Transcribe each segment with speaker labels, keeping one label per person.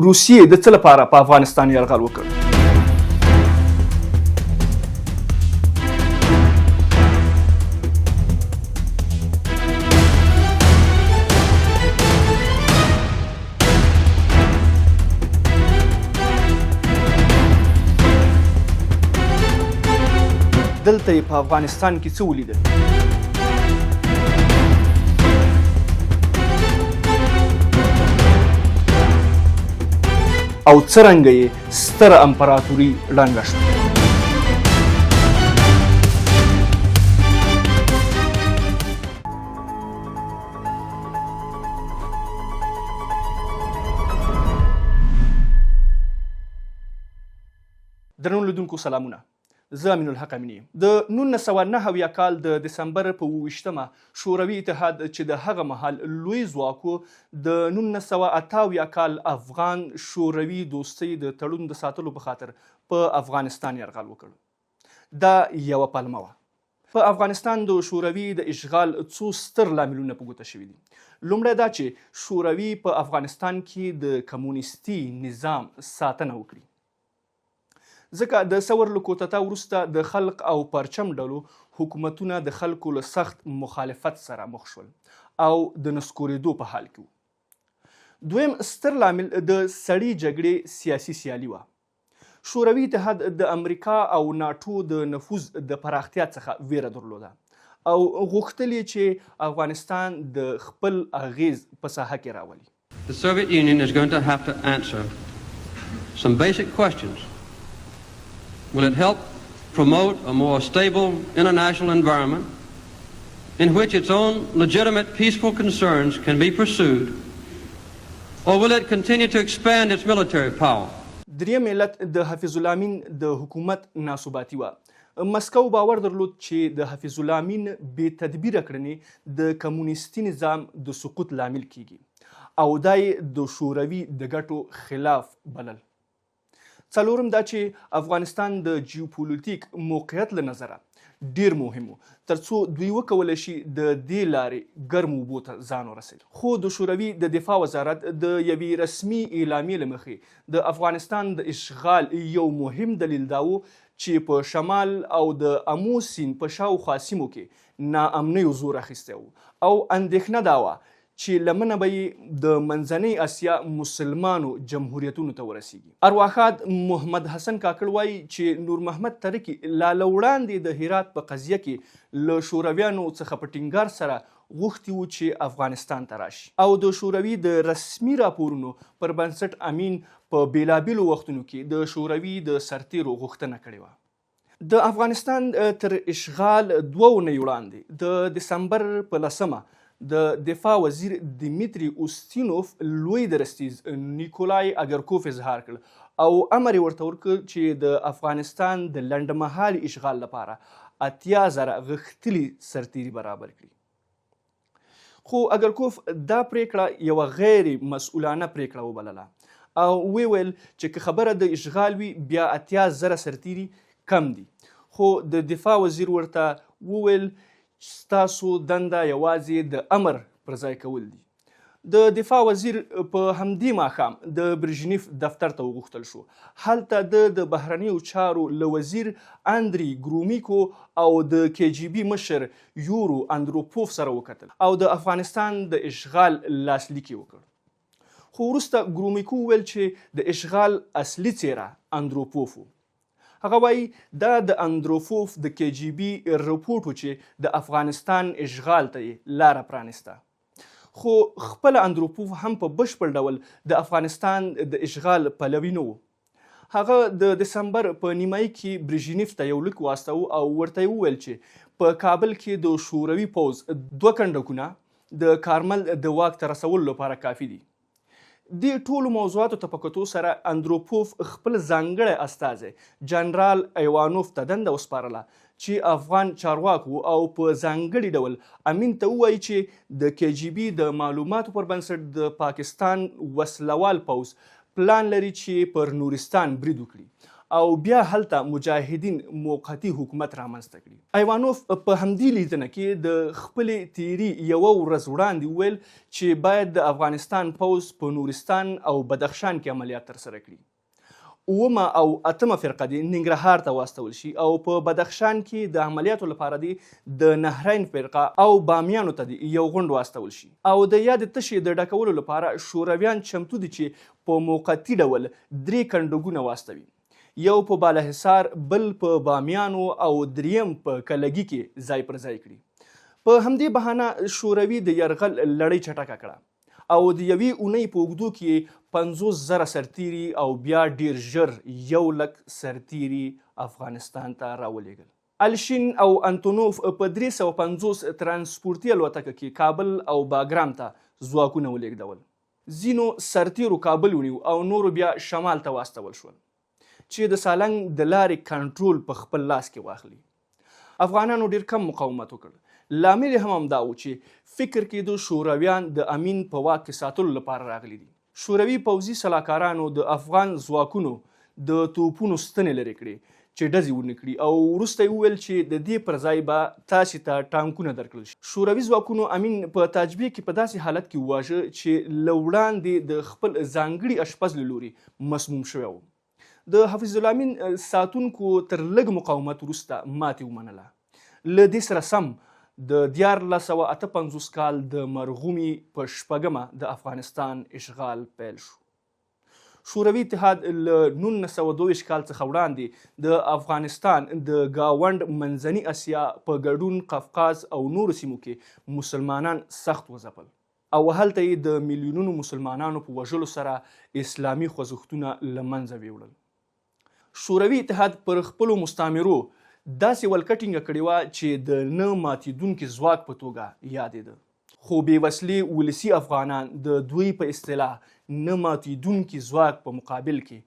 Speaker 1: روسیې د څه لپاره په افغانستان یرغل وکړ؟ دلته یې په افغانستان کې څه ولیدل؟ او څرنګه یې ستره امپراتوري ړنګه شوه؟ درنو لیدونکو سلامونه، زه امین الحق امینی یم. د 1999 کال د دسمبر په 28مه شوروي اتحاد چې د هغه مهال لوی ځواک و، د 1988 کال افغان شوروي دوستۍ د تړون د ساتلو په خاطر په افغانستان یرغل وکړ. دا یوه پلمه وه. په افغانستان د شوروي د اشغال څو ستر لاملونه په ګوته شوي دي. لومړی دا چې شوروي په افغانستان کې د کمونیستي نظام ساتنه وکړي، ځکه د ثور له کوتتا وروسته د خلق او پرچم ډلو حکومتونه د خلکو له سخت مخالفت سره مخ شول او د نسکورېدو په حال کې وو. دویم ستر لامل د سړې جګړې سیاسي سیالي وه. شوروي اتحاد د امریکا او ناټو د نفوذ د پراختیا څخه ویره درلوده او غوښتل یې چې افغانستان د خپل اغیز په ساحه کې راولي.
Speaker 2: The Soviet Union is going to have to answer some basic questions. Will it help promote a more stable international environment in which its own legitimate peaceful concerns can be pursued, or will it continue to expand its military power?
Speaker 1: دریم علت د حفیظ الله امین د حکومت ناثباتي وه. مسکو باور درلود چې د حفیظ الله امین بې تدبیره کړنې د کمونیستي نظام د سقوط لامل کیږي او دا یې د شوروي د ګټو خلاف بلل. څلورم دا چې افغانستان د جیوپولیټیک موقعیت له نظره ډیر مهم و، ترڅو دوی وکولی شي د دې لارې ګرمو اوبو ته ځان ورسوي. خو د شوروي د دفاع وزارت د یوې رسمي اعلامیې له مخې د افغانستان د اشغال یو مهم دلیل دا و چې په شمال او د امو سیند په شاوخوا سیمو کې ناامنیو زور اخیستی و او اندېښنه دا وه چې لمنه به یې د منځنۍ اسیا مسلمانو جمهوریتونو ته ورسیږي. ارواښاد محمد حسن کاکړ وایي چې نور محمد ترکی لا له وړاندې د هرات په قضیه کې له شورویانو څخه په ټینګار سره غوښتي وو چې افغانستان ته راشي او د شوروي د رسمي راپورونو پر بنسټ امین په بېلابېلو وختونو کې د شوروي د سرتیرو غوښتنه کړې وه. د افغانستان تر اشغال 2 اونۍ وړاندې د دسمبر په 10مه د دفاع وزیر دیمیتری اوستینوف لوی درستیز نیکولای اګرکوف اظهار کړ او امر یې ورته ورکړ چې د افغانستان د لنډمهالي اشغال لپاره 80,000 غښتلي سرتیري برابر کړي. خو اګرکوف دا پریکړه یوه غیر مسؤلانه پریکړه وبلله او ویې ویل چې که خبره د اشغال وي بیا 80,000 سرتیري کم دي. خو د دفاع وزیر ورته وویل ستاسو دنده یوازې د امر پر ځای کول دي. د دفاع وزیر په همدې ماښام د برژنیف دفتر ته وغوښتل شو. هلته د بهرنیو چارو له وزیر اندري ګرومیکو او د KGB مشر یورو اندروپوف سره وکتل او د افغانستان د اشغال لاسلیک یې وکړ. خو وروسته ګرومیکو وویل چې د اشغال اصلي څیره اندروپوف و. هغه وایي دا د اندروپوف د KGB رپورټ و چې د افغانستان اشغال ته یې لاره پرانیسته. خو خپله اندروپوف هم په بشپړ ډول د افغانستان د اشغال پلوي نه و. هغه د دسمبر په نیمایي کې برژنیف ته یو لیک واستاوه او ورته یې وویل چې په کابل کې د شوروي پوځ 2 کنډکونه د کارمل د واک ته رسولو لپاره کافي دي. دې ټولو موضوعاتو ته په کتو سره اندروپوف خپل ځانګړی استازی جنرال ایوانوف ته دنده وسپارله چې افغان چارواکو او په ځانګړي ډول امین ته ووایي چې د KGB د معلوماتو پر بنسټ د پاکستان وسلوال پوځ پلان لري چې پر نورستان برید وکړي او بیا هلته مجاهدین موقتي حکومت رامنځته کړي. ایوانوف په همدې لیدنه کې د خپلې تیري یوه ورځ وړاندې وویل چې باید د افغانستان پوځ په نورستان او بدخشان کې عملیات ترسره کړي. اومه او اتمه فرقه دې ننګرهار ته واستول شي او په بدخشان کې د عملیاتو لپاره دې د نهرین فرقه او بامیانو ته دې یو غونډ واستول شي او د یاد تشې د ډکولو لپاره شورویان چمتو دي چې په موقتي ډول 3 کنډګونه واستوي، یو په بالاحصار، بل په بامیانو او دریم په کلګي کې ځای پر ځای کړي. په همدې بهانه شوروي د یرغل لړۍ چټکه کړه او د یوې اونۍ په اوږدو کې 50,000 سرتیري او بیا ډیر ژر 100,000 سرتیري افغانستان ته راولېږل. الشین او انتونوف په 350 ترانسپورتي الوتکه کې کابل او باګرام ته ځواکونه ولېږدول. ځینو سرتیرو کابل ونیو او نورو بیا شمال ته واستول شول چې د سالنګ د لارې کنټرول په خپل لاس کې واخلي. افغانانو ډیر کم مقاومت وکړ. لامل هم همدا و چې فکر کېدو شورویان د امین په واک کې ساتلو لپاره راغلي دي. شوروي پوځي سلاکارانو د افغان ځواکونو د توپونو ستنې لرې کړې چې ډزې ونه کړي او وروسته یې وویل چې د دې پر ځای به تاسې ته ټانکونه درکړل شي. شوروي ځواکونو امین په تاجبیه کې په داسې حالت کې وواژه چې له وړاندې د خپل ځانګړي اشپز له لوري مسموم شوی و. د حفیظ الله امین ساتونکو تر لږ مقاومت وروسته ماتې ومنله. له دې سره سم د 1958 کال د مرغومي په 6مه د افغانستان اشغال پیل شو. شوروي اتحاد له 1922 کال څخه وړاندې د افغانستان د گاونډ منځني اسیا په ګډون قفقاز او نورو سیمو کې مسلمانان سخت وځپل او هلته یې د میلیونونو مسلمانانو په وژلو سره اسلامي خوځښتونه له منځه ویوړل. شوروي اتحاد پر خپلو مستعمرو داسې ولکټینګه کړې وه چې د نه ماتېدونکي ځواک په توګه یادېده. خو بېوسلې ولسي افغانان د دوی په اصطلاح نه ماتېدونکي ځواک په مقابل کې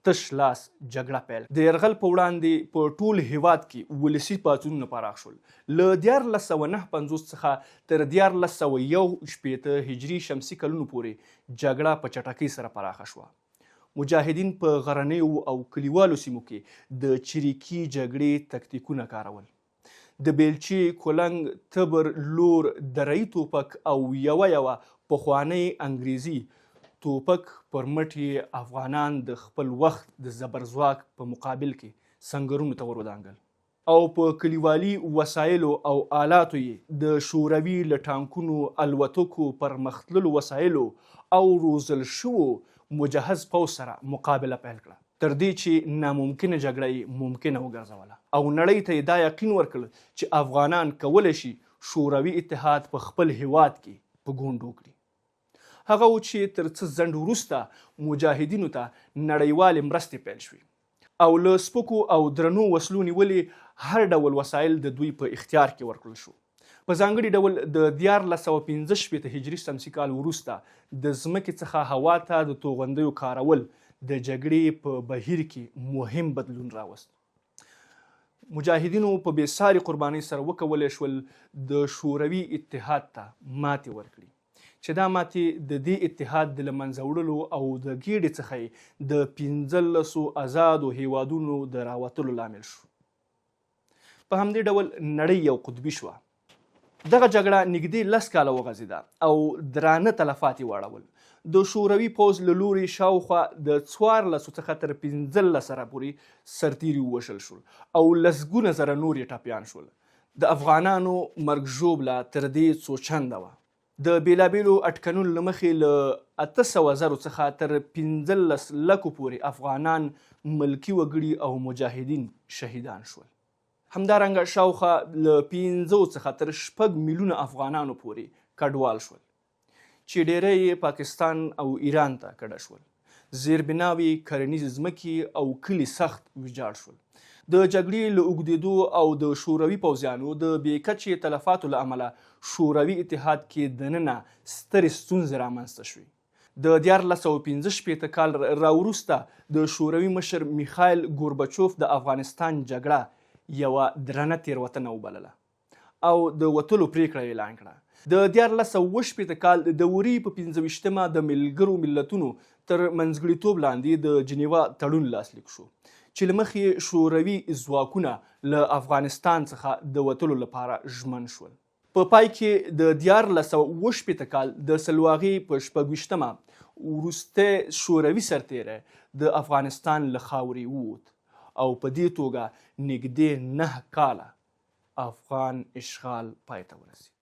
Speaker 1: تش لاس جګړه پیل. د یرغل په وړاندې په ټول هیواد کې ولسي پاڅونونه پراخ شول. له 1459 څخه تر 1461 هجري شمسي کلونو پورې جګړه په چټکۍ سره پراخه شوه. مجاهدین په غرنیو او کلیوالو سیمو کې د چریکي جګړې تکتیکونه کارول. د بیلچې، کولنګ، تبر، لور، درعي توپک او یوه پخوانی انګریزي توپک پر مټ یې افغانان د خپل وخت د زبرځواک په مقابل کې سنګرونو ته ور ودانګل او په کلیوالي وسایلو او آلاتو یې د شوروي له ټانکونو، الوتکو، پرمختللو وسایلو او روزل شوو مجهز پوځ سره مقابله پیل کړه، تر دې چې ناممکنه جګړه یې ممکنه وګرځوله او نړۍ ته یې دا یقین ورکړ چې افغانان کولی شي شوروي اتحاد په خپل هیواد کې په ګونډ وکړي. هغه و چې تر څه ځنډ وروسته مجاهدینو ته نړیوالې مرستې پیل شوې او له سپکو او درنو وسلو نیولې هر ډول وسایل د دوی په اختیار کې ورکړل شو. په ځانګړي ډول د 1415 هجري شمسي کال وروسته د ځمکې څخه هوا ته د توغندیو کارول د جګړې په بهیر کې مهم بدلون راوست. مجاهدینو په بېساري قربانۍ سره وکولی شول د شوروي اتحاد ته ماتې ورکړي چې دا ماتې د دې اتحاد د له منځه وړلو او د ګېډې څخه یې د 15 آزادو هیوادونو د راوتلو لامل شو. په همدې ډول نړۍ یو قطبي شوه. دغه جګړه نږدې 10 کاله وغځېده او درانه تلفات یې واړول. د شوروي پوځ له لوري شاوخوا د 14 څخه تر 15 سره پورې سرتیري ووژل شول او لسګونه زره نور یې ټپیان شول. د افغانانو مرګ ژوبله تر دې څو چنده وه. د بېلابېلو اټکنونو له مخې له 800,000 څخه تر 15 لکو پورې افغانان، ملکي وګړي او مجاهدین شهیدان شول. همدارنګه شاوخوا له 15 څخه تر 6 میلیونه افغانانو پورې کډوال شول چې ډیری یې پاکستان او ایران ته کډه شول. زیربناوې، کرنیزې ځمکې او کلي سخت ویجاړ شول. د جګړې له اوږدېدو او د شوروي پوځیانو د بې کچې تلفاتو له امله شوروي اتحاد کې دننه سترې ستونزې رامنځته شوې. د 1415 کال راوروسته د شوروي مشر میخایل ګورباچوف د افغانستان جګړه یوه درنه تېروتنه وبلله او د وتلو پریکړه اعلان کړه. د 1418 کال د وري په 25مه د ملګرو ملتونو تر منځګړیتوب لاندې د جنیوا تړون لاسلیک شو چې له مخې شوروي ځواکونه له افغانستان څخه د وتلو لپاره ژمن شول. په پای کې د 1968 کال د سلواغې په 26مه وروستی شوروي سرتیری د افغانستان له خاورې ووت او په دې توګه نږدې 9 کاله افغان اشغال پای ته ورسید.